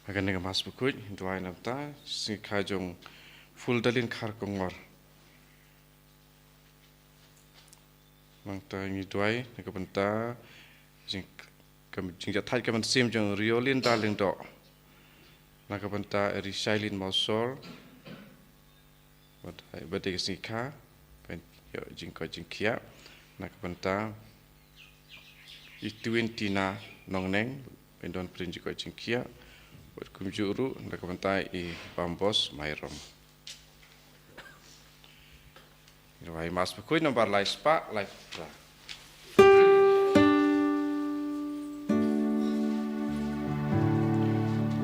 akan dengan mas bukut tuai nafta sing kajong full dalin khar kongor mangta ngi tuai nak benta sing jing jatai kaman sim jong riolin daling do nak benta risailin mausor badai sing kha pen yo jing ko jing kia nak benta ituin tina nongneng pendon prinji ko jing kia kumjuru nak bentai I bambos mairom. Irwai mas pekui nomor lai spa lai pra.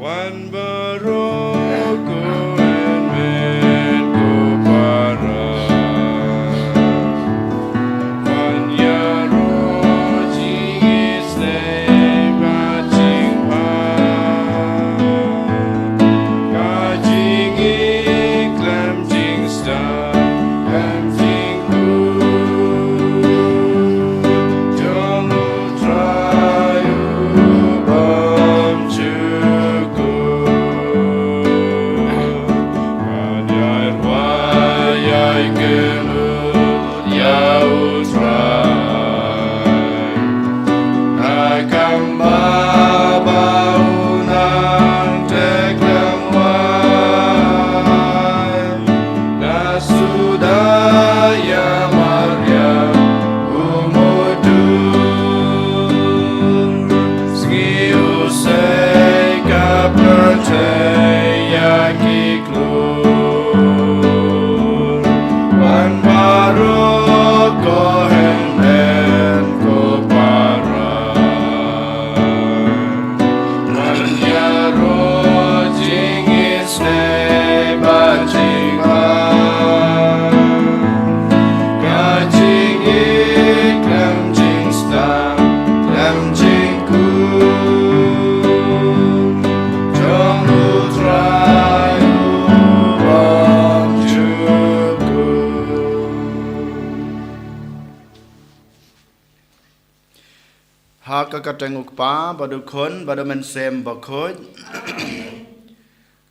Wan baroko en men ko para. Wan yaro jingis nei bacing pa. Kajing iklam jing star. Katenguk pa badukon badumen sem bakoj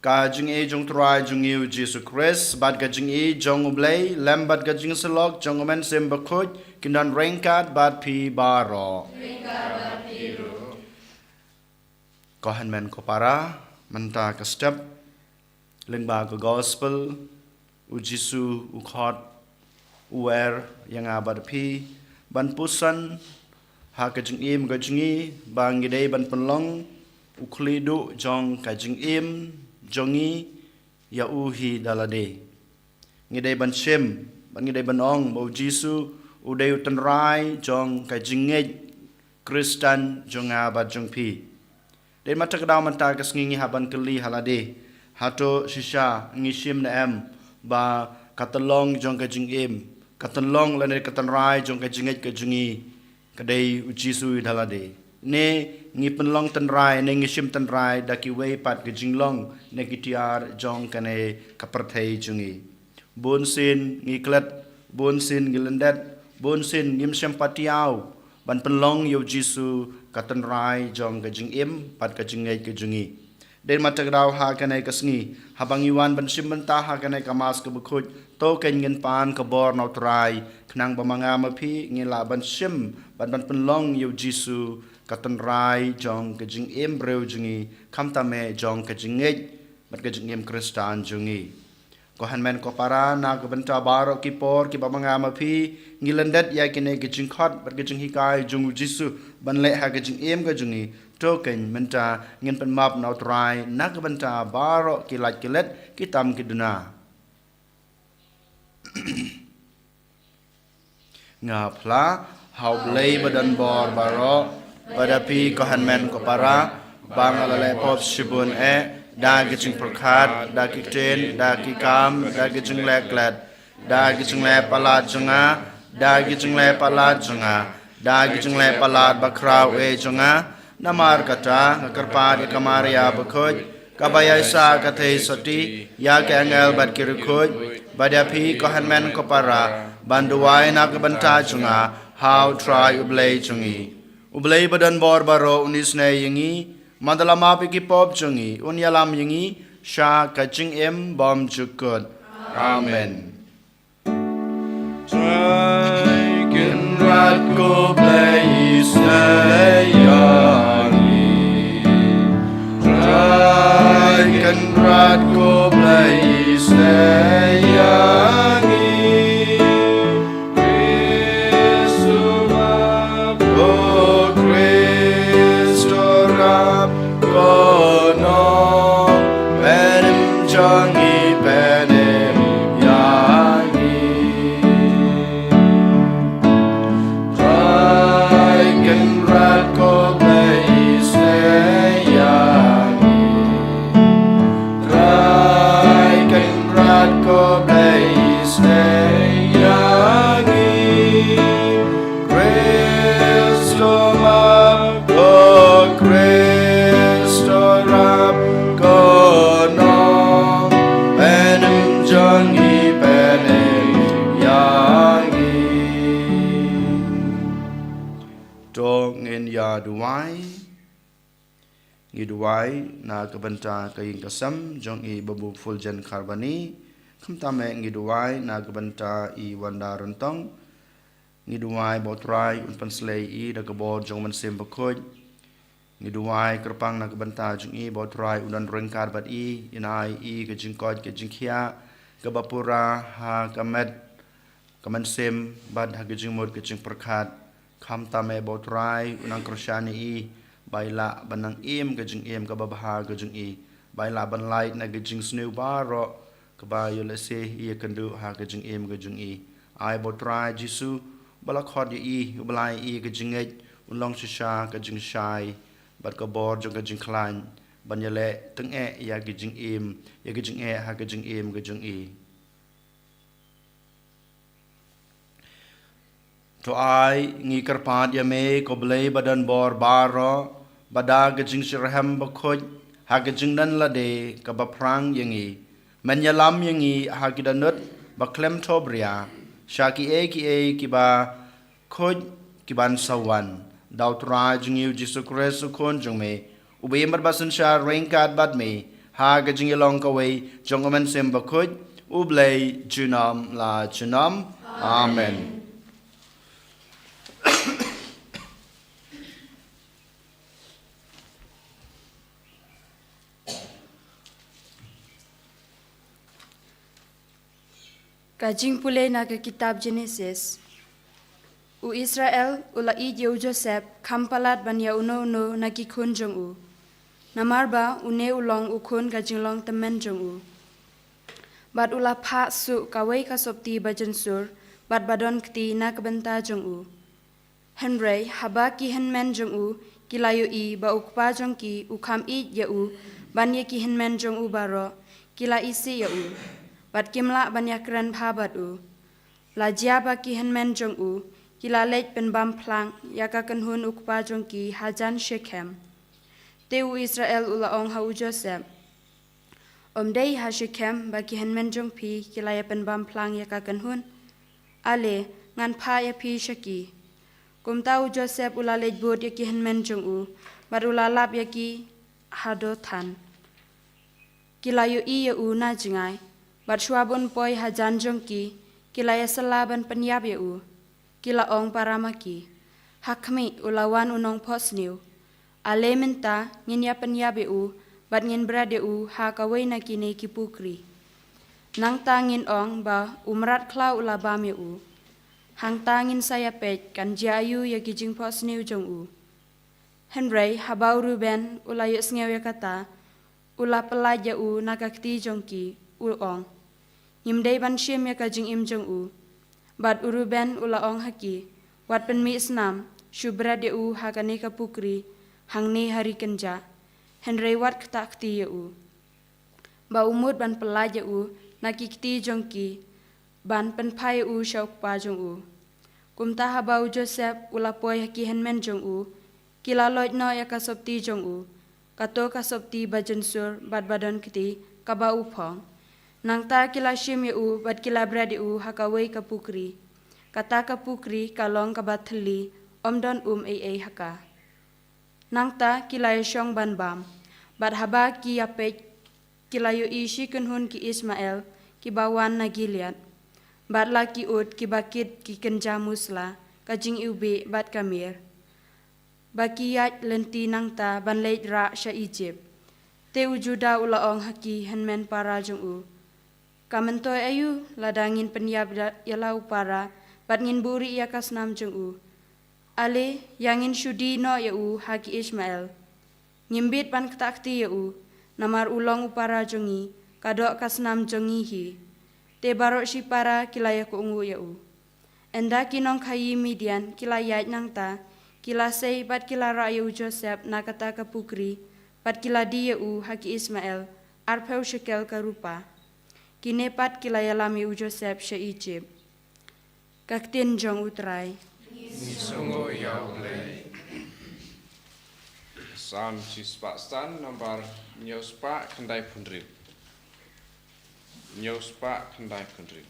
ka jing e jong try jong yu Jesus Christ bad ka jing e jong ublay lem bad ka jing selok jong men sem bakoj kindan rengkat bad pi baro kohan men ko para menta ka step lengba ka gospel u Jesus u khot uer yang abad pi ban pusan ha kajing im kajingi bang gidei ban penlong uklidu jong kajing im jongi ya uhi dalade ngidei ban shem ban ngidei ban ong bau jisu udei utan rai jong kajing ngej Kristan jong abad jong pi den mata kedau mata kasngingi haban keli halade hato shisha ngishim na em ba katalong jong kajing im katalong lane katan rai jong kajing ngej kajingi kadai ujisu dalade ne ngi penlong tenrai ne ngishim tenrai daki wei pat gejinglong ne kitiar jong kane kaperthei jungi bonsin ngi klet bonsin gilendet bonsin ngim sempatiau ban penlong yo jisu katenrai jong gejing im pat gejingai gejungi den matagrau ha kane kasngi habang iwan ban simmenta ha kane kamas kebukhut to ken ngin pan kabor nautrai knang bamanga mapi ngila ban sim ban penlong yo jisu katenrai jong kejing im breu jungi kamtame jong kejingej bat kejing im Kristan jungi kohan men ko para na ko benta baro kipor ki bamanga mapi ngilendet ya kine kejing khot bat kejing hikai jung jisu ban le ha kejing im ka jungi token menta ngin pen map nautrai na ko benta baro kilat kilet kitam kiduna ngapla hau blei badan bor baro badapi kohan men ko para bang alale pop shibun da gijing perkhat da kiten da kikam da gijing leklet da gijing le palat jonga da gijing le palat jonga da gijing le palat bakrau jonga namar kata ngakarpa di kamaria bakhoj kabaya sa kathei soti ya ke angel bat kirukoj badapi kohan men ko para banduai nak banta junga how try ublay jungi ublay badan bor baro unis ne yangi mandala mapi ki pop jungi unyalam yangi sha kaching em bom jukut. Amen. Dragon rat go blaze yangi. Dragon rat go blaze yangi. Giduai na kabanta kaying kasam jong I babu fuljan karbani kamtame giduai na kabanta I wanda rentong giduai botrai unpan slay I da kabod jong mansim bakoj giduai kerpang na kabanta jong I botrai unan rengkar bat I inai I kajingkoj kajingkia kabapura ha kamet kamansim bad ha kajingmod kajing perkat kamtame botrai unang krosyani I baila banang im gajing im kababaha gajing I baila ban light na gajing snew baro kabayo lese iya kendu ha gajing im gajing I ai botrai jisu balakhod I ubalai I gajing ej unlong shisha gajing shai bat kabor jong gajing klan banyale teng ya gajing im ya gajing ha gajing im gajing I to ai ngi karpad ya me ko blei badan bor baro bada gajing shirham bakoj ha gajing dan lade kabaprang yangi menyalam yangi ha kidanut baklem tobria shaki e kiba koj kiban sawan dautra jingiu jisu kresu kon jongme ube marbasan sha rengkat bad me ha gajing long kawai jongomen sem bakoj ublei junam la junam amen. Kajing pulay na ke kitab Genesis. U Israel ula I Joseph kampalat banya uno na kikun jong u. Namarba une ulong ukun kajing long temen jong u. Bad ula pa su kawai kasopti bajansur bad badon kti na kabenta jong u. Henry haba ki henmen jong u kilayo I ba ukpa jong ki ukam I ya u banya ki henmen jong u baro kila isi ya u. Bat kimla banyak keren pabat u. Lajia baki henmen jong u, kila lej pen bam plang, yaka kenhun ukpa jong ki hajan Shechem. Teu Israel ula ong hau Joseph. Dei ha Shechem baki henmen jong pi, kila ya pen bam plang yaka kenhun. Ale, ngan pa ya pi shaki. Kum tau Joseph ula lej bod yaki henmen jong u, bat ula lap yaki hadotan. Kila yu I ya u na jingai. Bat syuabun poi hajan jongki, kila ya selaban penyab ya u, kila ong paramaki, hakmi ulawan unong posniu, ale minta ngin ya penyab ya u, bat ngin berade u ha kawai na kini kipukri. Nang tangin ong ba umrat klau ulabam ya u, hang tangin saya pej kan jayu ya kijing posniu jong u. Henry habau Ruben ulayuk sengew ya kata, ula pelaja u nakakti jongki, ong. Nyimdei ban shim ya kajing im jong u. Bad uruben ula ong haki. Wat pen mi isnam. Shubra de u hakane kapukri. Hang ne hari kenja. Henry wat ketakti ya u. Ba umut ban pelaja u. Nakikti jong ki. Ban pen pai u syauk pa jong u. Kum taha bau Joseph ula poi haki henmen jong u. Kila loit no ya kasopti jong u. Kato kasopti bajansur bad badan kiti kaba upong. Nang ta kila shim ya u bad kila bradi u hakawai kapukri. Kata kapukri kalong kabat theli omdon ai haka. nangta kilaya syong ban bam, bat haba ki yapet kilayo isi kenhun ki Ismael ki bawan na Gilead, bat la ki ut ki bakit ki kenja musla, kajing iube bat kamir. Bakiyat lenti nangta ban leit ra sya Egypt. Te ujuda ulaong haki henmen para jung u. Kamentoy ayu ladangin penyab yalau para bat ngin buri yakas nam jung u. Ale yangin syudi no ya u haki Ismael. Nyimbit pan ketakti ya u namar ulong upara jongi kadok kasnam jongi hi. Te barok si para kilaya ku ungu ya u. Enda kinong kayi Midian kilayat nangta kila sei bat kila raya Joseph nakata ka pukri bat kila dia haki Ismael arpeu shekel karupa kine pat kila yalami Joseph she Egypt kaktin jong utrai Sungo yaule. Sam cispa stan nomor nyospa kendai pundril. Nyospa kendai pundril.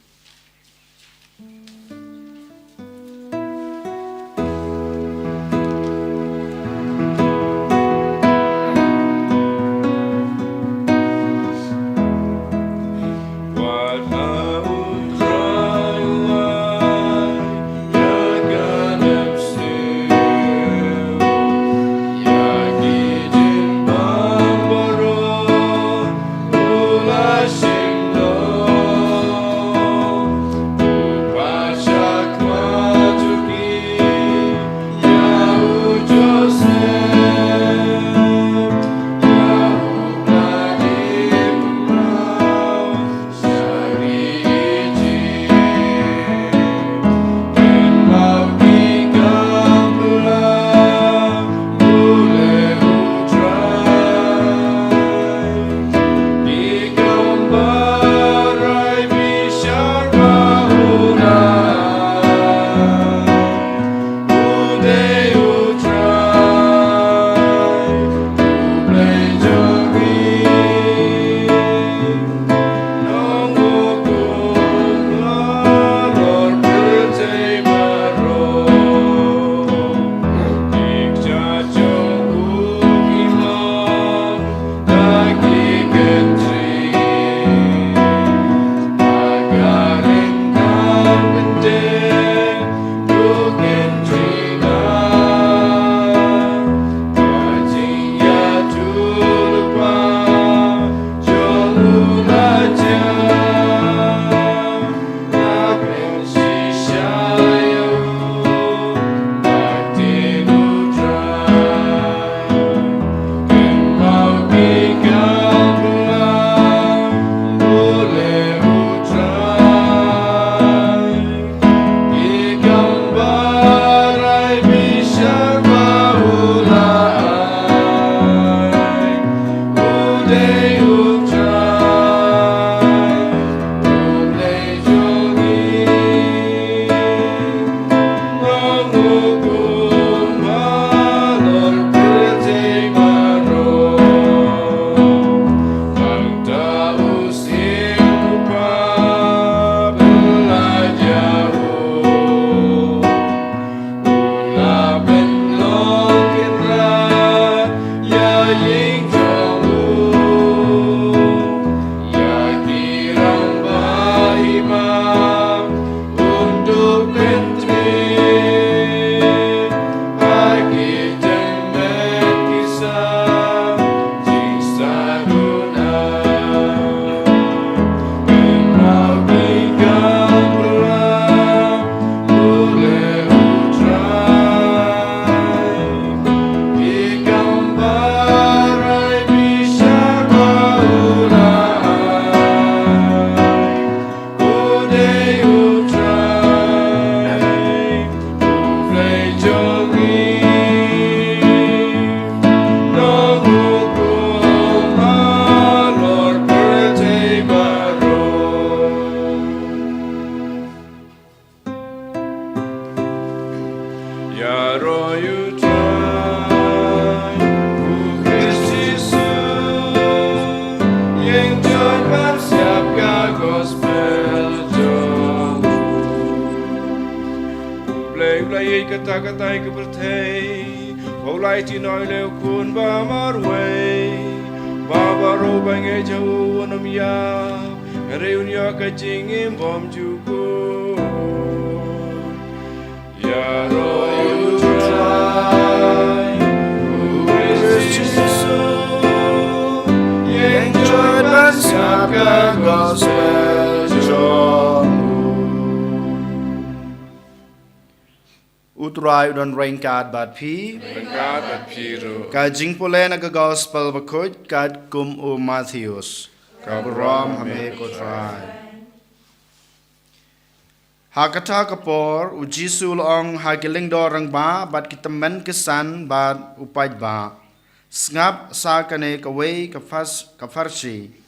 Kata-kata kepertai bầu lai ti nói leo kun ba mar way ba ba ro ba nge jau nom ya reunia ka jing im bom ju ko ya ro you try Enjoy ban siap ka gospel jom Utrai udon rain card bat pi Berkat bat piru ka jing pole na ka gospel bakut kat kum u Matthews ka brom hame ko try Hakata kapor u Jisu long hagiling dorang ba bat kita men kesan bat upaj ba Sngap sa kane kawe ka farsi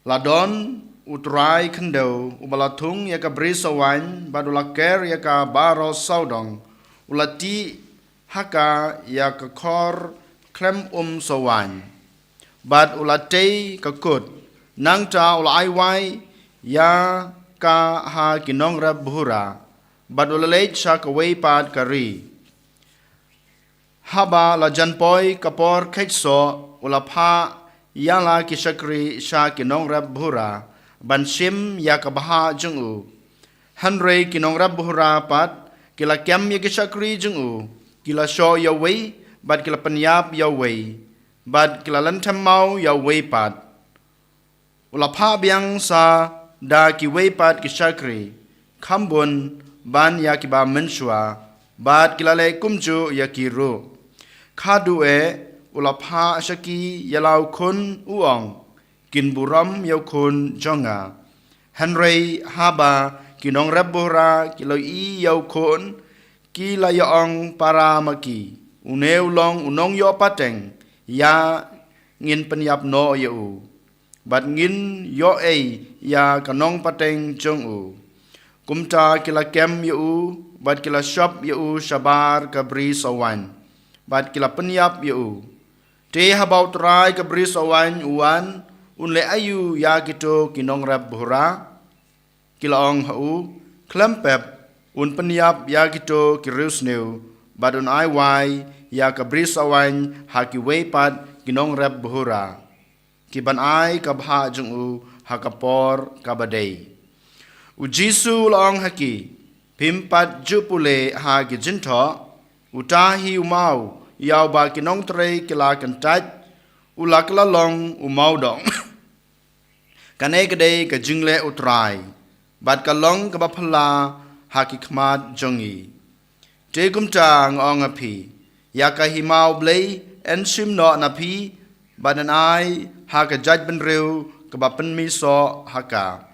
Ladon utrai kendo ubalatung ya ka brisawan badulaker ya ka baro saudong ulati haka ya ka kor klem sawan bad ulate ka kut nang ta ulai wai ya ka ha kinong rab buhura bad ulalej sa kawe pad kari haba la janpoi kapor khetso ulapha yala kisakri sha kinong rab buhura bansim ya kabaha jungu hanre kinong rab buhura pat kila kem ya kisakri jungu kila sho ya wei bad kila penyap ya wei bad kila lantam mau ya wei pat ulapha biang sa da ki wei pat kisakri khambun ban ya kiba mensua bad kila le kumju ya kiru khadu ulapha shaki yalau kun uong kin buram yau kun jonga Henry haba kinong rabura kiloi yau kun kila yaong para maki uneu long unong yo pateng ya ngin penyap no yau bat ngin yo ya kanong pateng jong u kumta kila kem yau bat kila shop yau shabar kabri sawan bat kila penyap yau te habau trai kabri sawan uan unle ayu ya gitu kinong rab buhra kila ong hau klempep un penyap ya gitu kirus new badun ai wai ya kabri sawan haki weipat kinong rab buhra kiban ai kabha jung u hakapor kabadei u Jisu long haki pimpat jupule ha gijinto utahi umau yau ba kinong tre kila kentaj ulakla long umau dong kane gede ka jingle utrai bat ka long ka baphala haki khmat jongi te kumta ngong api ya ka himau blei en sim no na pi banan ai ha ka jaj ben reu ka bapen mi so haka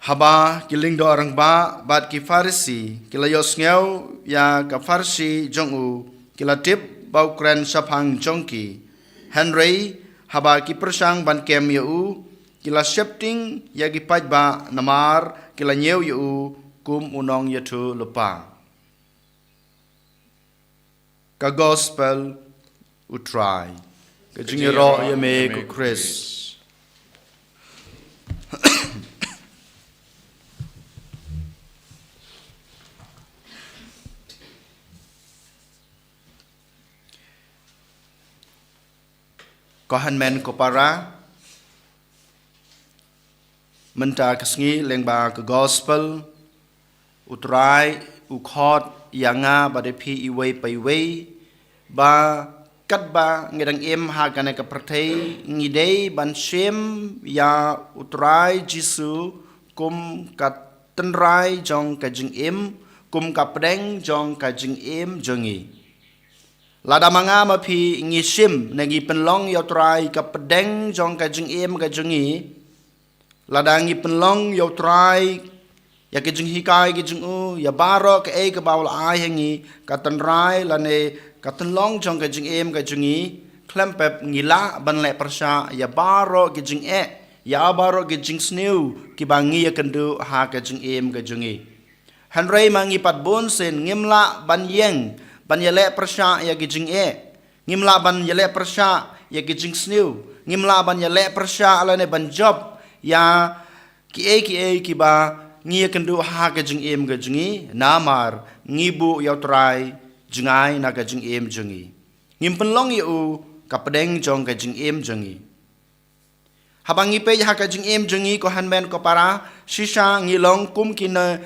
haba kiling do orang ba bat ki farisi kila yos ngeu ya ka farsi jongu kila tip bau kren sapang jongki Henry haba ki persang ban kem yu kila shifting ya ki paj ba namar kila nyeu yu kum unong yatu lupa ka gospel utrai ka jingiro ya me ku Chris Kohan men kopara menta kesngi lengba ke gospel utrai ukhot yanga badepi iwe paiwe ba katba ngedang em ha kana ka prathei ngidei ban shem ya utrai Jisu kum katenrai jong ka jing em kum ka pdeng jong ka jing em jongi Lada manga mapi ngisim nagi penlong ya trai ka pedeng jong ka jing em ka jongi lada ngi penlong ya trai ya ke jing hikai ke jing u ya baro ka ka baul ai hangi ka tanrai lane ka tenlong jong ka jing em ka jongi klempep ngila ban le persha ya baro ke jing ya baro ke jing snew ki bangi ya kendu ha ka jing em ka jongi Henry mangi pat bon sen ngimla ban yeng ban yele persha ya gijing ngimla ban yele persha ya gijing snew ngimla ban yele persha alane ban job ya ki ba ngi kendu ha gijing gijingi namar ngibu ya trai jengai na ka jing em jengi ngim penlong yu ka pedeng jong ka jing em jengi habangi pe ha ka jing em jengi ko hanmen ko para shisha ngilong kum kina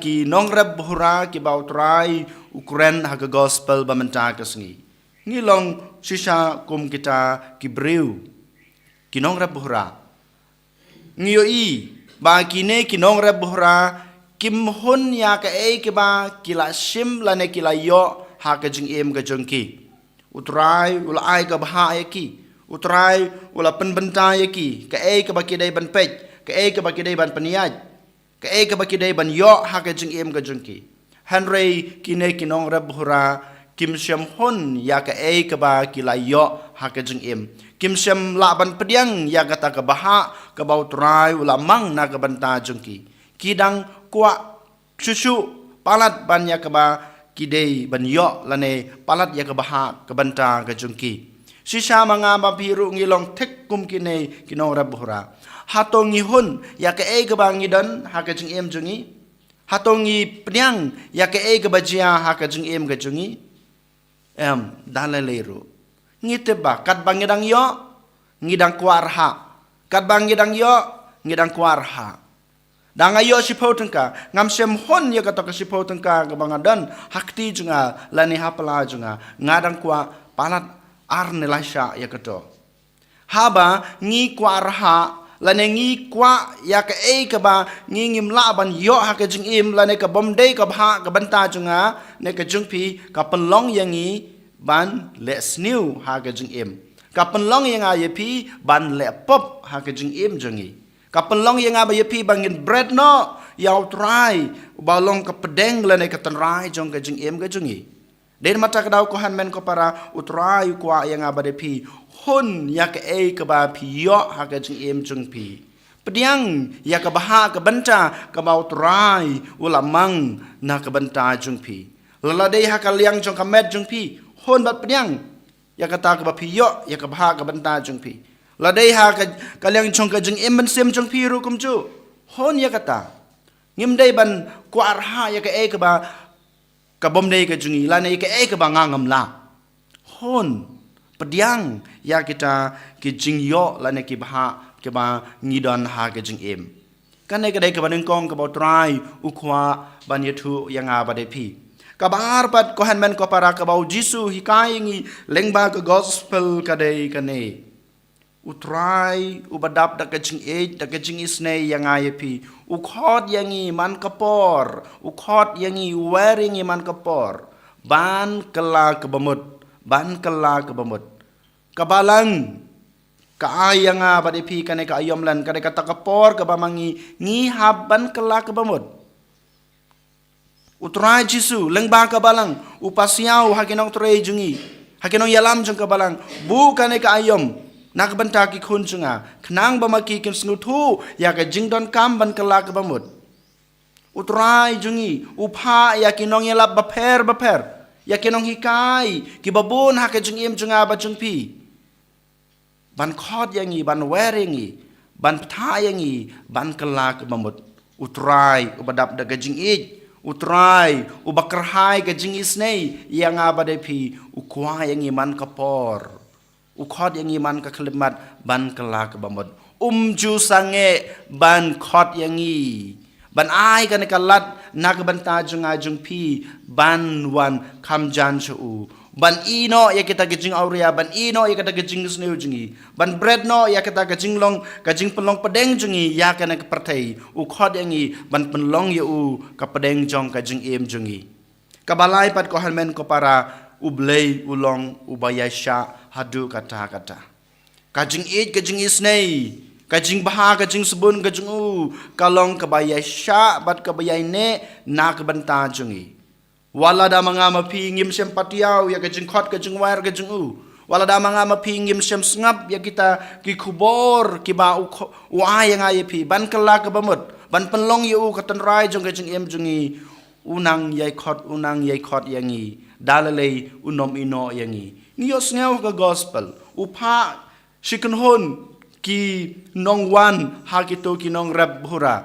ki nong rab hura ki bautrai Ukraine ha ka gospel ba menta ka sngi ngilong shisha kum kita ki breu ki nong rab hura ngiyo i ba kine ki nong rab hura kim hun ya ka e ke ba kila shim la ne kila yo ha ka jing em ka jong ki utrai ula ai ka ba ya ki utrai ula penbenta ya ki ka e ka ba ki dai ban pej ka e ka ba ki dai ban paniaj ka e ka ba ki dai ban yo ha ka jing em ka jong ki Henry kine ki nong rab hura kim sham hun ya ka e ka ba kila yo ha ka jing em kim sham la ban pediang ya ka ta ka ba ha ka ba utrai ula mang na ka banta jong ki kidang kwa chuchu palat ban ya kaba kidei ban yo lane palat ya kaba ha kabanta ka jungki sisa manga ba biru ngilong tek kum kine kinong rabhura hatongi hun ya ka e kaba ngidan ha ka jung em jungi hatongi pnyang ya ka e kaba jia ha ka jung em ka jungi dalalero ngite ba kat bangidang yo ngidang kwarha kat bangidang yo ngidang kwarha Dang ayo sipo tengka ngam sem hon ya kata sipo tengka ke bangadan hakti junga lani hapala junga ngadang kwa palat ar nelasha ya kato haba ngi kwa arha lani ngi kwa ya ke e ke ba ngi ngim la ban yo ha ke jing im lani ke bomdei ke ba ke banta junga ne ke jungpi ka penlong yang ngi ban let's new ha ke jing im ka penlong yang ayepi ban le pop ha ke jing im jungi Kapelong yang apa yepi bangin bread no yau try balong kapedeng lene katenrai jong kajing em kajungi. Den mata kadau ko hanmen ko para utrai kwa yang apa depi hun ya ke e ke ba pi yo ha kajing em jong pi. Pediang ya ke baha ke benta ke bau try ulamang na ke benta jong pi. Laladei ha kaliang jong kamet jong pi hun bat pediang ya kata ke ba pi yo ya ke baha ke benta jong pi. Ladai ha kaliang chong ka jeng em ban sem chong piru kum chu hon ya kata ngim dai ban kwar ha ya ka e ka ba ka bom dai ka jungi la nei ka e ka ba ngam la hon pediang ya kita ki jing yo la ne ki ba ke ba ngidon ha ka jeng em kan nei ka dai ka ba neng kong ka ba trai ukwa ban yetu yang a ba dai pi ka bar pat ko han men ko para ka ba jisu hikai ngi lengba ka gospel ka dai ka nei utrai ubadap da kajing da kajing isne yang ayepi ukhot yangi man kapor ukhot yangi wearing man kapor ban kala kebamut kabalang ka ayanga badepi kane ka ayomlan kane kata kapor ka bamangi ngi haban kala kebamut utrai jisu lengba kabalang upasiau hakinong trai jungi hakinong yalam jung kabalang bu kane ka ayom nak benta ki kunjunga kenang bamaki kin snutu ya ka jingdon kam ban kala ka bamut utrai jungi upha ya kinong yalap baper ya kinong hikai ki babun ha ka jingim junga ba jungpi ban khot yangi ban weringi ban ptha yangi ban kala ka bamut utrai ubadap da ka jingit utrai ubakrhai ka jingis nei yang abadepi ukwa yangi man kapor ukhot yang iman ka kelimat ban kala ka bamod ju sange ban khot yang i ban ai kan kalat nak banta jung ajung pi ban wan kam jan chu ban ino ya kita gejing auria ban ino ya kita gejing sneu jungi ban bread no ya kita gejing long gejing pelong pedeng jungi ya kan ka pertai ukhot yang i ban penlong ya u ka pedeng jong gejing em jungi kabalai pat ko hanmen ko para ublei ulong ubaya sha hadu kata kajing isnei kajing baha kajing sebun kajing u kalong kabaya sha bat kabaya ne nak banta jungi wala da manga mapi ngim sem patiau ya kajing khot kajing wair kajing u wala da manga mapi ngim sem sngap ya kita ki kubor ki ba u yang aye pi ban kala ka bamut ban penlong yu katan rai jong kajing em jungi unang yai khot yangi dalalei unom ino yangi nios ngau ka gospel upha shikon hon ki nong wan ha ki to ki nong rab hura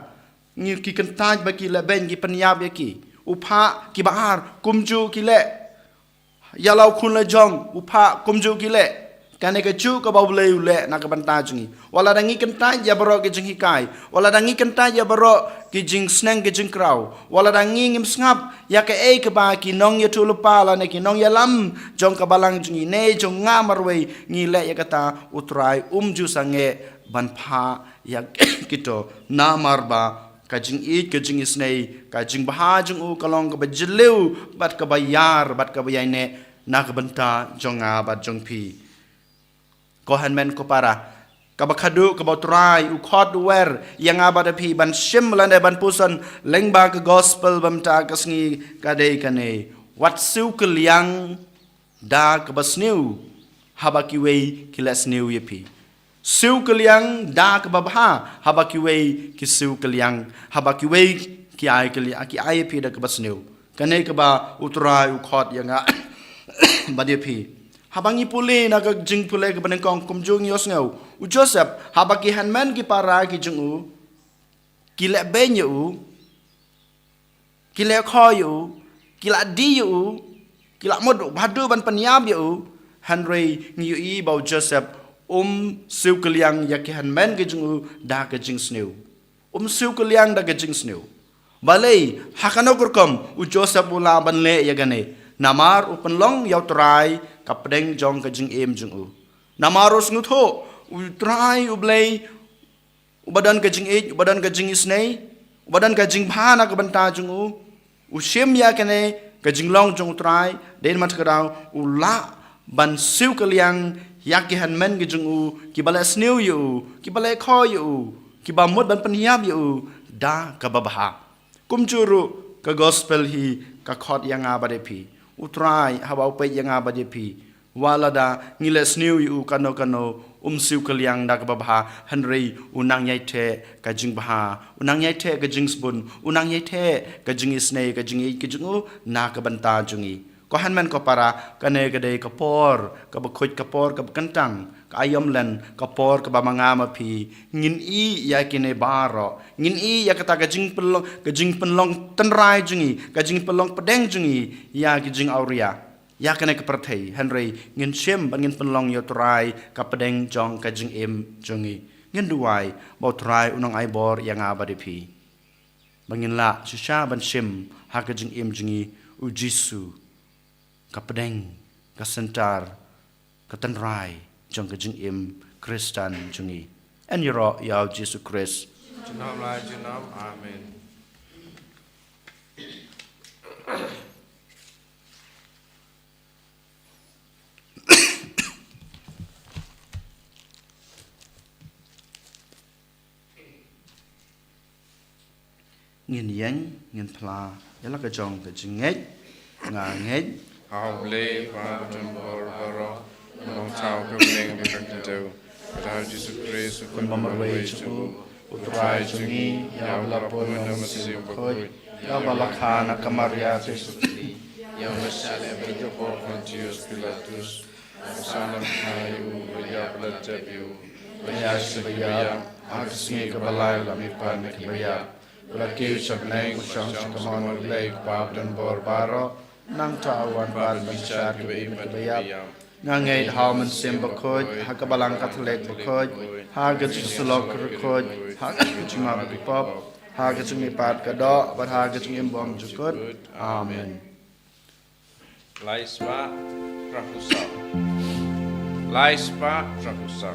ngi ki kantaj ba ki la ben ki panyab ya ki upha ki bahar kumju ki le ya lau kun le jong upa kumju gile kane ke chu ka baule ule na ka banta jungi wala dangi kenta ya baro ke jing hikai wala dangi kenta ya baro ke jing sneng ke jing krau wala dangi ngim snap ya ke ke ba ki nong ya tu lupa la ne ki nong ya lam jong ka balang jungi ne jong nga marwei ngi le ya kata utrai ju sange ban pha ya kito na marba ka jing isnei ka jing bah jung u kalong ka bajleu bat ka bayar bat ka bayane na ka banta jong nga bat jong pi Kohan men ko para kabakadu kabotrai ukhot wer yang abada pi ban shim lande ban pusan lengba ke gospel bam ta kasngi kadei kane wat su keliang da kabasniu habaki wei kilasniu yepi su keliang da kababha habaki wei ki su keliang habaki wei ki ai pi da kabasniu kane kaba utrai ukhot yang badepi Habangi pule na ka jing pule ka banengkong kumjung yos ngau. U Joseph habaki hanman ki para ki jung u. Ki le ben yu. Ki le kho yu. Ki la di yu. Ki la mod bhadu ban panyam yu. Henry ngi i bau Joseph siu keliang ya ki hanman ki jung u da ka jing snew. Siu keliang da ka jing snew. Balai hakano kurkom u Joseph ula ban le ya gane. Namar upenlong yau trai kapdeng jong ka jing jung u. Namaros ngutho u trai u blay ubadan ka jing ubadan ka jing isnei ubadan ka jing bhana ka banta jung u shem ya kane ka jing long jong trai den mat ka daw u la ban siu kaliang yakihan men ka jung u ki bala sneu yu ki bala kho yu ki ba mot ban paniam yu da ka babha kumjuru ka gospel hi ka khot yang abade pi utrai habau pe yang abade pi walada ngiles new yu kano siu kaliang da ka babha henry unang yai the ka jing bha unang yai the ka jing spun unang yai the ka jing isnei ka jing ki jungu na ka banta jungi ko hanman ko para kane ka dei ka por ka bakhoj ka por ka kantang ka ayom len ka por ka bamangama phi ngin i ya kine baro ngin i ya kata ka jing penlong tenrai jungi ka jing penlong pedeng jungi ya ki jing auria ya kane ka perthei henry ngin shem ngin penlong yo trai ka pedeng jong ka jing jungi ngin duai bo trai unang ai bor yang abade phi bangin la shisha ban shem ha ka jing jungi u jisu ka pedeng ka sentar ka tenrai jong ka jing kristan jungi en yoro yao jesu christ Jinam lai jinam amen. ngin yang ngin pla yala ka jong ka jing nga ngej Hau ble pa tun bor boro nong tau ka bleng bi ka tau. Ka Jesu Christ ku mamawei chu utrai jungi ya la pon na masim bakoi ya balakha na kamaria jesu ya masale bi to por Pontius Pilatus salam hayu ya platebiu ya sibiya aksingi ka balai la mi pan me kiya la kiu sabnai ku shang kamon ble pa tun bor baro nang tawan bal bichar ke bayap ngangai hauman sem bakhoj hakabalang kathlek bakhoj hagat sulok rekhoj hagat chima bipop hagat chumi pat kado bar hagat chumi bom jukut amen Laispa Prakusa Laispa Prakusa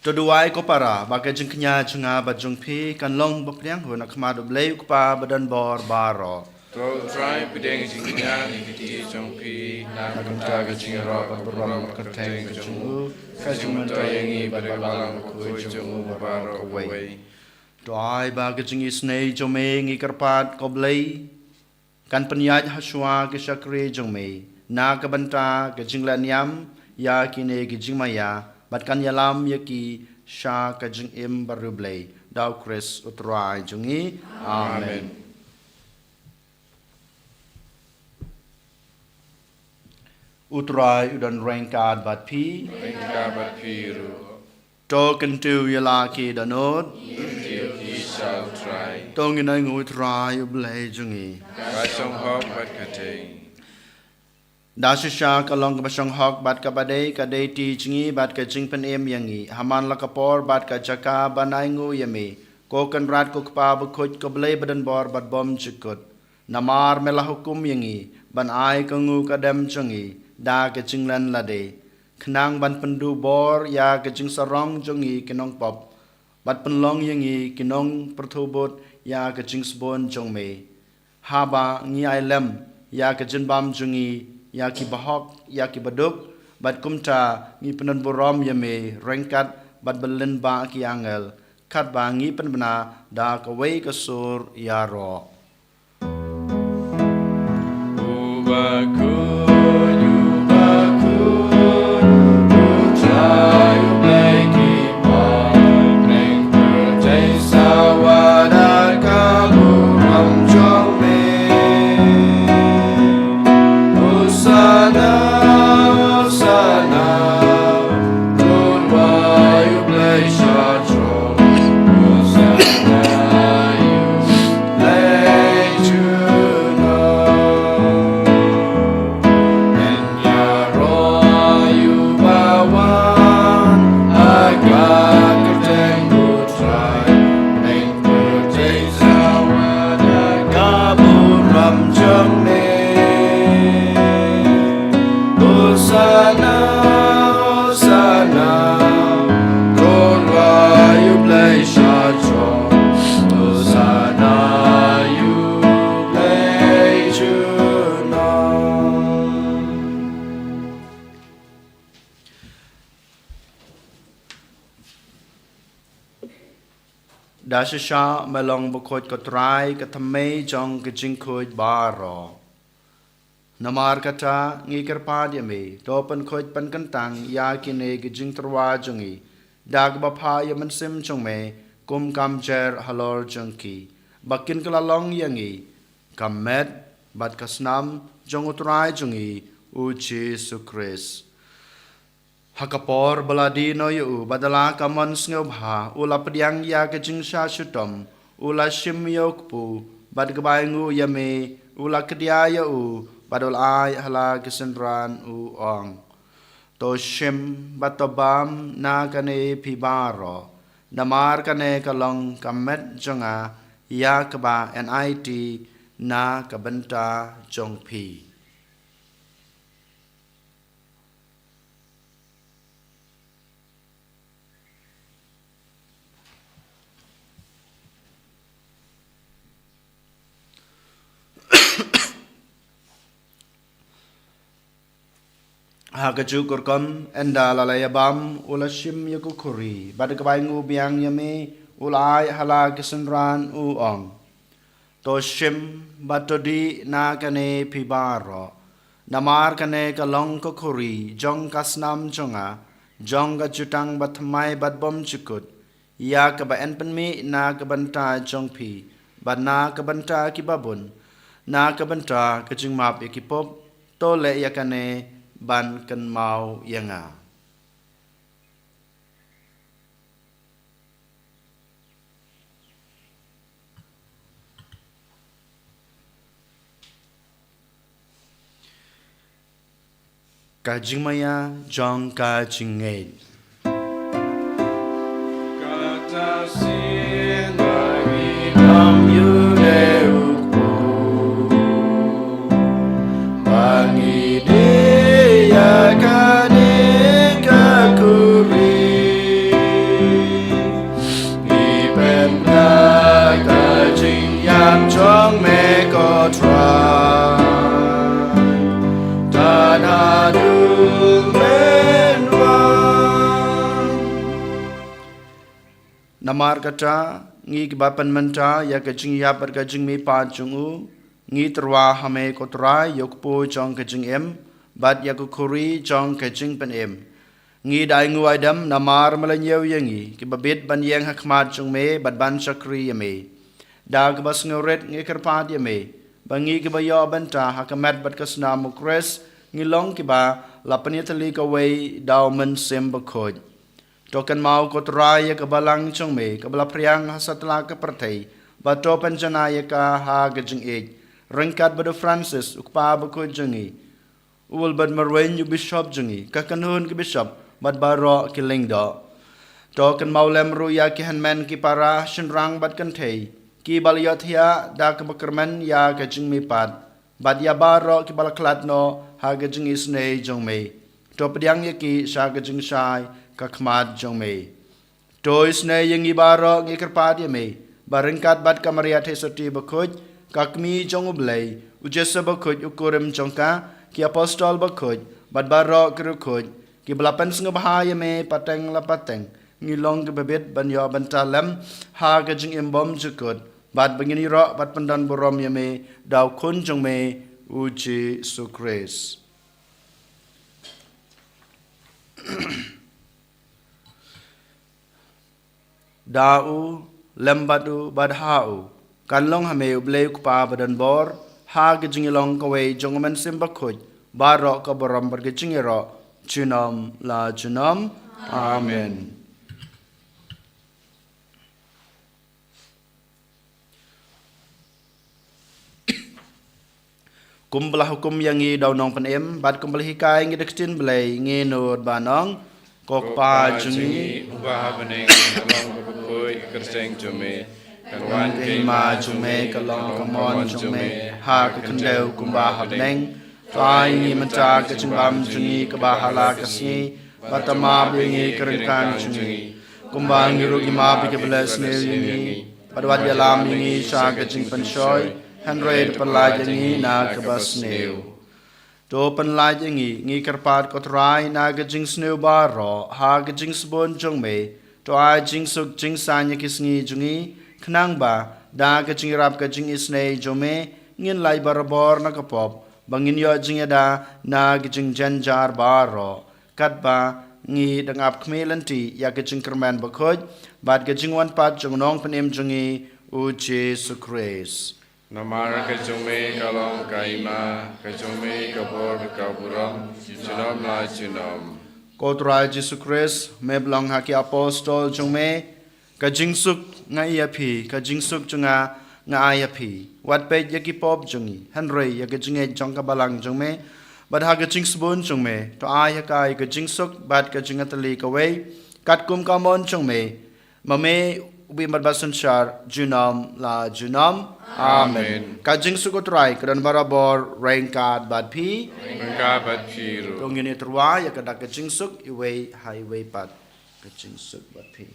Toduai ko para bagai jeng kenya jenga bajung pi kan long bapriang ho nak madu blei ko pa badan bor baro. To try pideng jingnya nikiti jongpi na kamta ga jingro barom kateng jongu kajung tayengi badalang ko jongu baro wei. Toai bagai jeng isnei jome ngi kerpat ko blei kan penyaj haswa ke syakre jome na ka banta ke jinglan yam ya kine ke jingmaya bat kan yalam yaki sha ka jing im baru blei dau Chris utrai jungi amen. Utrai udan rengkad bat pi Rengkabat piru to kentu yalaki danot he shall try. to nginai ngutrai blei jungi Basong hok bat kateng. Dasisha kalong ka basang hok bat ka badai ka dei ti chingi bat ka jing pen em yangi haman la kapor bat ka jaka banai ngu yami ko kan rat ko pa bu khoj ko blei badan bor bat bom chikut namar mela hukum yangi ban ai ka ngu ka dem changi da ka jinglan la de khnang ban pendu bor ya ka jing sarong jongi kinong pop bat penlong yangi kinong perthubot ya ka jing sbon jongme haba ngi ai lem ya ka jin bam jongi ya ki bahok ya ki baduk bat kumta ngi penan borom yame rengkat bat belen ba ki angel kat ba ngi pen bena da ka wei ka sur ya ro Dasisha melong bukot ko try ka thamei jong ka jingkhoj baro namar kata ngikir pad yame topan khoj pan kantang ya kine ka jing terwa jongi dag bapha yaman sim jongme kum kam jer halor jongki bakin kala long yangi kamet bat kasnam jong utrai jongi u Jesu Christ Hakapor baladi no yu badala kamon sngob ha ula pediang ya ke jingsha shutom ula shim yokpu bad gabaingu yame ula kedia yu badol ai hala kesendran u ong to shim batobam na kane pibaro namar kane kalong kamet jonga ya kaba NIT na kabenta jongpi Hagaju kurkon enda lalaya bam ula shim yaku kuri bad kabaingu biang yame ulai hala kesenran u ong to shim batodi na kane pibaro namar kane kalong ko kuri jong kasnam jonga jong ga jutang batmai bad bom chukut ya kaba en penmi na kabanta jong pi bad na kabanta kibabun na kabanta kajing map yakipop to le yakane ban kan mau yanga kajing maya jong kajing ngait kata sin bagi nam yu deukku bangi ya kane kakuri namar kata ngi kebapan menta ya kejing ya ber kejing mi pa chungu ngi terwa hame kotra yokpo jong kejing em bat ya kuri jong kejing pen em ngi dai ngu adam namar malanyew yangi kebabit ban yang hakmat chung me bat ban chakri me da kebas ngoret ngi kerpat me bangi kebayo banta hakamat bat kasna mukres ngi long kiba lapaniatali ka way daw men sem bakod token mau kotraya kebalang chung me kebala priang hasatla ka pertai bato penjanaya ka ha gajing ej rengkat bado Francis ukpa bakod jungi ul bad marwen yu bishop jungi kakanhun ki bishop bad baro ki lingdo token mau lemru ya ki hanmen ki para shinrang bad kantei ki balyothia da ka bakerman ya gajing mi pad bad ya baro ki balaklat no ha gajing isne jong me to pediang ya ki sha gajing shai kakmat jong me to isne yang ibaro ngi kerpad ya me barengkat bad kamaria thesoti bakoj kakmi jong ublei ujesa bakoj ukurem jongka ki apostol bakoj bad baro kerukoj ki belapan senga bahaya me pateng la pateng ngilong ke bebet ban yo bantalem ha gajing imbom jukut bad bangini ro bad pandan borom ya me daw kun jong me uji sukres dau lembatu badhau kanlong hame ublei kupa badan bor ha gejingilong kawe jongomen simbakoj baro ka borom bergejingiro junam la junam amen kumbelah hukum yang ngi daw nong penem bad kumbelah hikai ngi dekstin belai ngi nod banong kok pa jungi ubah beneng along kebukui kerseng jume kalwan ke ma jume kalong kamon jume ha kendeu kumbah beneng tai ngi menca kecingbam jungi kebahala kesni batama bingi kerengkan jungi kumbang ngi rugi ma bi kebelas ne ngi padwat yalam ngi sha kecing pensoi Henry penlajangi na kebas neu. To penlajangi ngi kerpat kotrai na gejing sneu baro ha gejing sebon jong me to a jing suk jing sanya kisngi jungi khnang ba da gejing rap gejing isne jome ngin lai barabor na kapop bangin yo jing da na gejing janjar baro kat ba ngi dangap khmelanti ya gejing kerman bakoj bad gejing wan pat jong nong penem jungi uji sukres namar kejume kalong kaima kejume kabor kaburam junam la junam Kotra Jesu Christ me blang haki apostol jong me kajing suk nga iapi kajing suk junga nga ayapi wat pe yaki pop jungi Henry ya kajing e jong ka balang jong me bad ha kajing sabon jong me to aya kai kajing suk bad kajing atali ka we kat kum ka mon jong me mame ubi madbasan shar junam la junam amen kajing sukotrai kedan barabor rengkat bad pi mereka batpiru tongini terwa ya kada kajing suk iwe highway pat kajing suk bad pi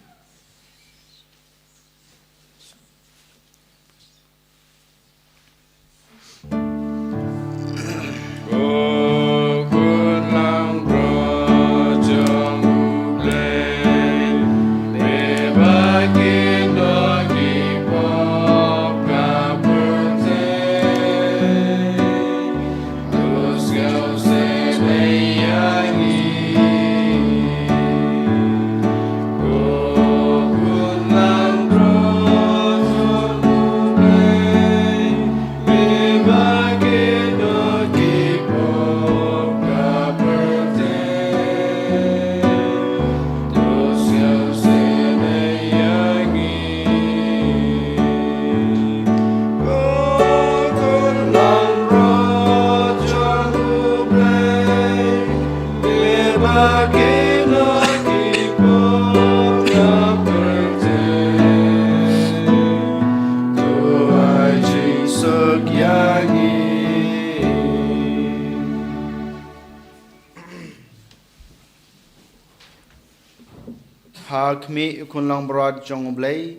hak mi kun lang brod jong blay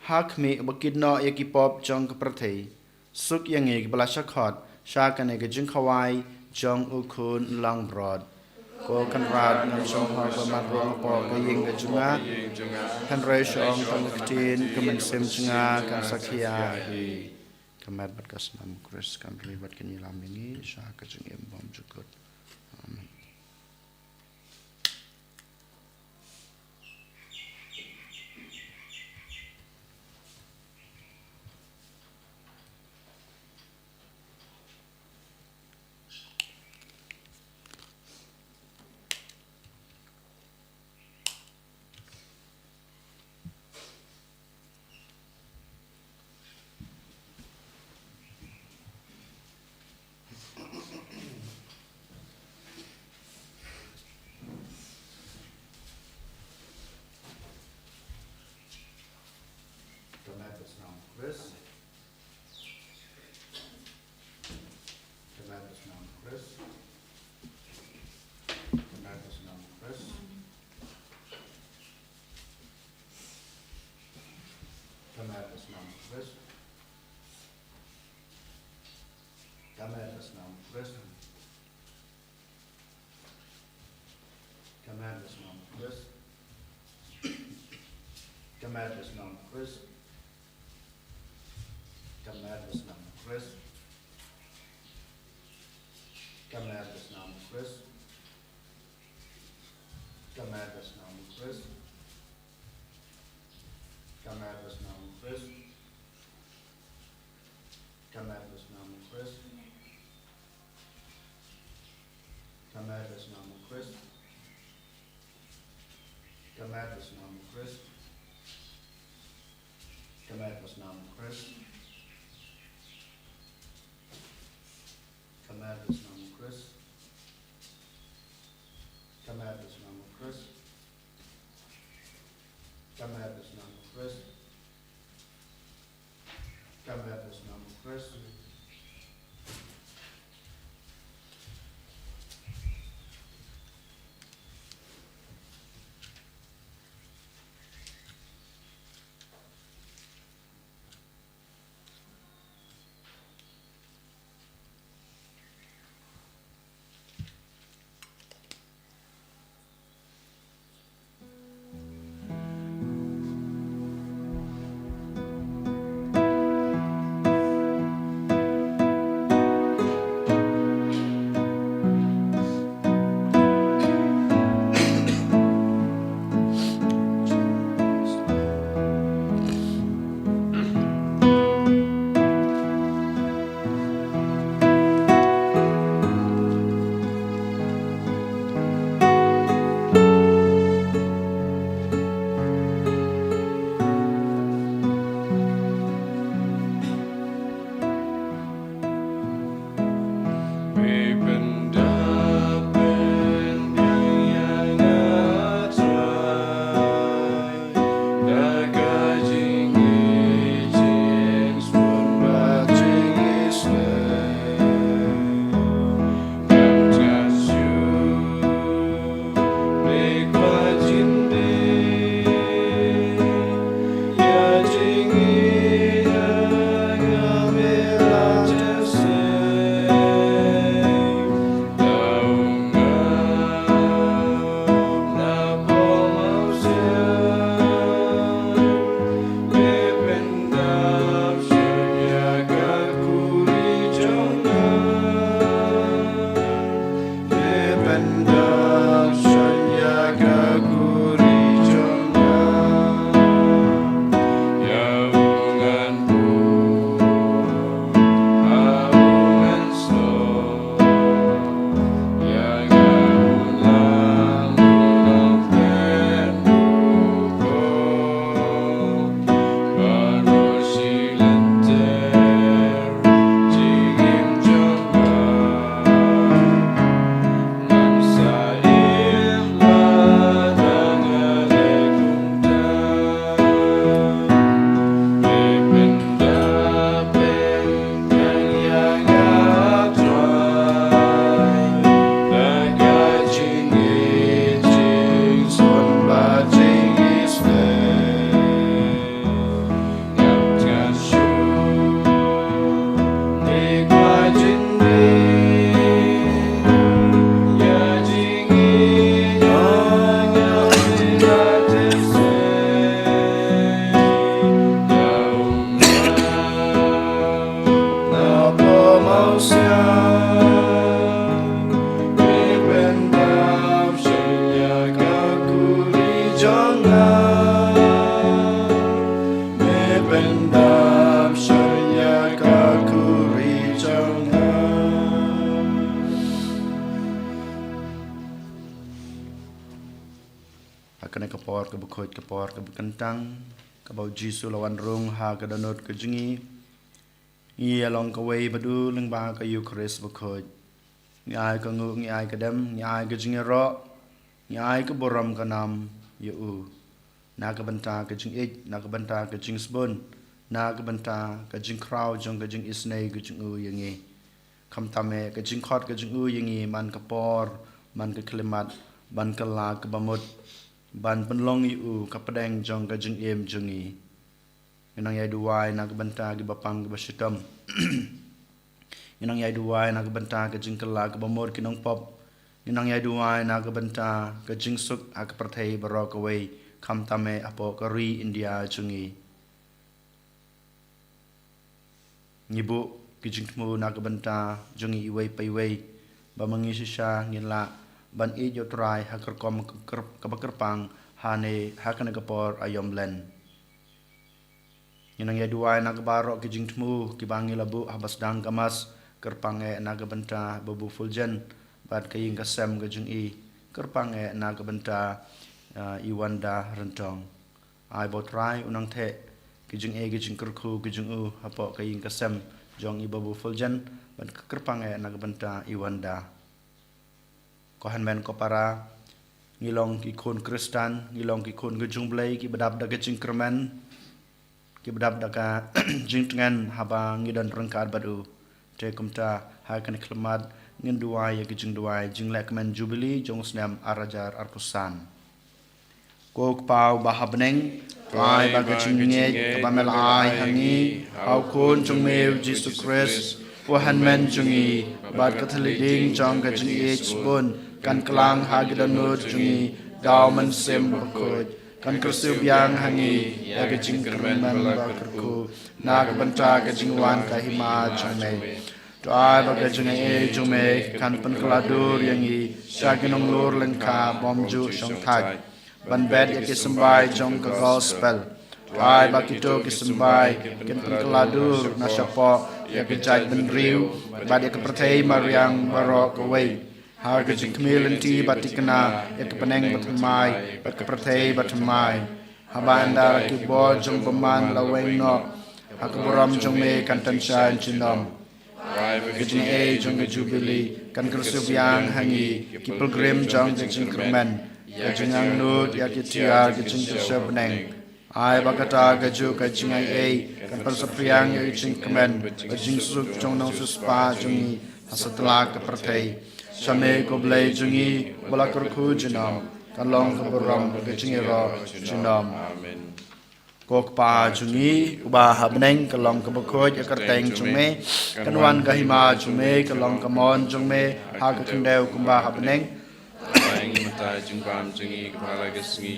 hak mi bakid no yaki pop jong kapratei suk yang e bala shakhat shakan e jing khawai jong ukun lang brod ko kan rad ngam song ha ba man ro po ka ying ga junga kan rei shong kan tin kemen sem junga kan sakhia hi kamat bat kas nam kris kan ribat kan ilam ini sha ka jung em bom jukut amen. hakane kapor ke bukhoj kapor ke bekentang kabau jisu lawan rung ha ke donot ke jengi ngi along ke wei badu leng ba ke Eucharist bukhoj ngi ai ke ngu ngi ai ke dem ngi ai ke jengi ro ngi ai ke boram ke nam yu na ke benta ke jing ik na ke benta ke jing sbun na ke benta ke jing kraw jong ke jing isnei ke jing u yangi kam tame ke jing khot ke jing u yangi man ke por man ke klimat ban ke la ke bamut ban penlong yu ke pedeng jong ke jing em jengi inang yai duai na ke benta ke bapang ke basitam inang yai duai na ke benta ke jing kela ke bamur kinong pop inang yai duai na ke benta ke jing suk a ke perthei barok away kam tame apo ke ri India jengi nyibu ke jing tmu na ke benta jengi iwei pai wei ba mangi sisa ngila ban i jotrai hakar kom ke bakerpang hane hakane kapor ayom len inang yai duai na ke barok ke jing tmu ki bangi labu habas dang kamas kerpange na ke benta babu fuljen bat ke ying kasem ke jing i kerpange na ke benta iwanda rentong ai botrai unang the ke jing e ke jing kerku ke jing u apo ke ying kasem jong i babu fuljen bat kerpange na ke benta iwanda kohan men ko para ngilong ki khun Kristan ngilong ki khun ke jung blai ki badap da ke jing kermen ki badap da ka jing tengan haba ngidan rengkat badu te kumta ha kan klemat ngin duai ya ke jing duai jing lek men jubilee jong snam arajar arpusan ko pau bahabneng ai ba ke jing nge ka ba mel ai hangi au kun jong me Jesus Christ Tuhan men jungi bat kathaliding jong ka jing h bun kan kelang hagidanut jungi dau men sem bakoj kan kersu biang hangi ya ke jing kermen bakerku na ka banta ka jing wan ka hima jong me to ai ba ka jing e jong me kan pen keladur yangi shaginong lur lengka bomju shong thaj ban bed ya ke sembai jong ka gospel ai ba kito ke sembai ken pen keladur na syapo ya ke jaj ben riu ba dia ke perthei mariang barok away ha ke jing kmelenti batikna ya ke peneng batmai ba ke perthei batmai habanda ke bo jong baman laweng no ha ke boram jong me kan tan shan chinom ke jing e jong ke jubilee kan kersu biang hangi ki pilgrim jong ke jing kermen ya jing ang nut ya ke tia ke jing ke sebneng ai bakata ke ju ke jing ai kan persepriang ya jing kermen ke jing suk jong nong suspa jongi setelah ke perthei same ko blai jongi balakar khu jinam kan long ke boram ke jing ro jinam amen kok pa jungi uba habneng kalong ke bokoj akarteng jume kanwan gahima jume kalong kamon jume ha ka kendeu kumba habneng Ang mata jungpam jungi kepala kesngi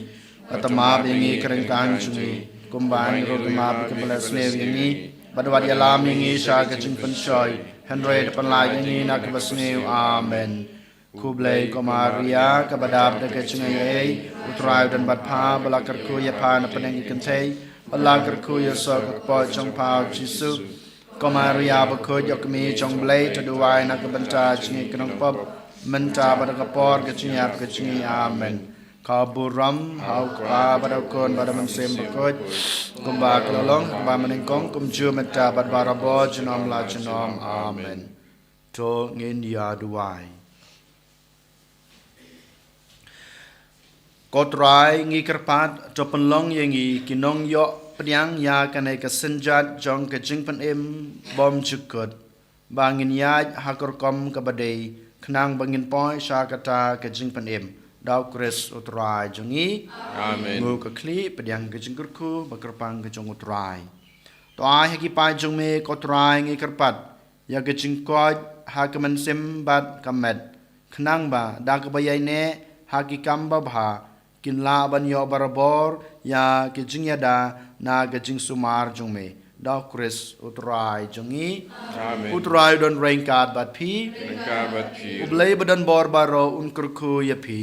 atama bingi kerengkang jungi kumban rodma ke belasne bingi badwat yalam bingi sha ka jing pensoi henry panlai bingi na ke basne amen kublai ko Maria ka badab de ke chingai utrai dan batpha balakar ku ya pha na peneng ikentei balakar ku ya so ka po chong pa jisu ko Maria ba ko yok mi chong blai to duai na ka banta chingi knong pop menta bada ka por ke chinyap ke chingi amen ka buram hau ka bada kon bada mensem ba ko kumba kolong ba menengkong kum ju menta bad barabo jinom la jinom amen to ngin ya duai Kotrai ngi kerpat to penlong yangi kinong yo pediang ya kanai ka senjat jong ke jing pen em bom chukut bangin ya hakor kom ka badai khnang bangin poi sha kata ke jing pen em daw kris utrai jongi Amen ngu ka kli pediang ke jing kurku bakerpang ke jong utrai to ai haki pai jong me kotrai ngi kerpat ya ke jing koj ha ka man sim bat kamet khnang ba da ka bayai ne haki kamba bha kin la ban yo barabor ya ke jing yada na ke jing sumar jong me daw kris utrai jongi Amen utrai don rengkat bat phi Nengkabat pi ublai badan bor baro un kurku ya phi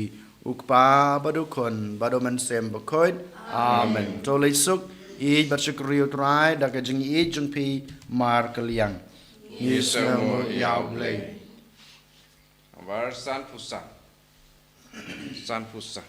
ukpa badukon badoman sem bakoid amen to leisuk i batsukri utrai da ke jing i jong phi mar kaliang Yisamo Yaublay Var San Pusa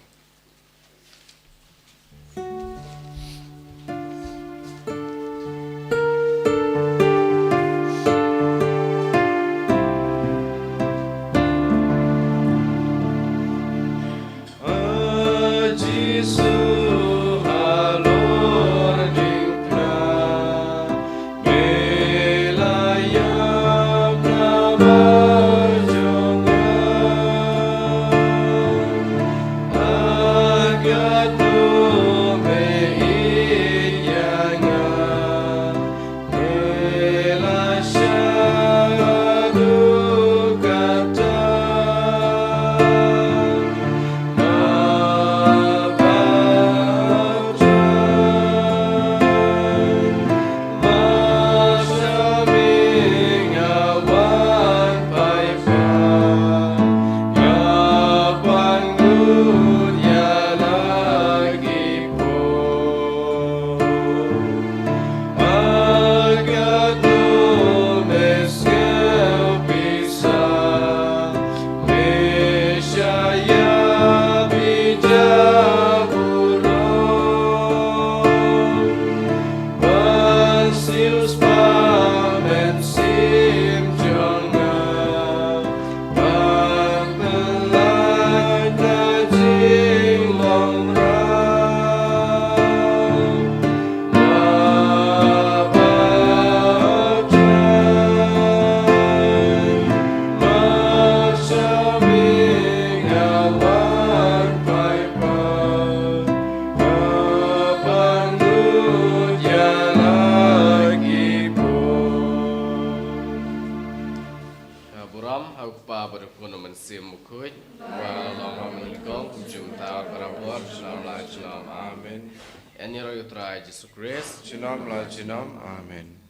buram hau pa berkuno mensim mukui walau menikong kumjum tawar berabor shalom la shalom amen. Eni roy utrai Jesus Christ Shalom la shalom. Amen.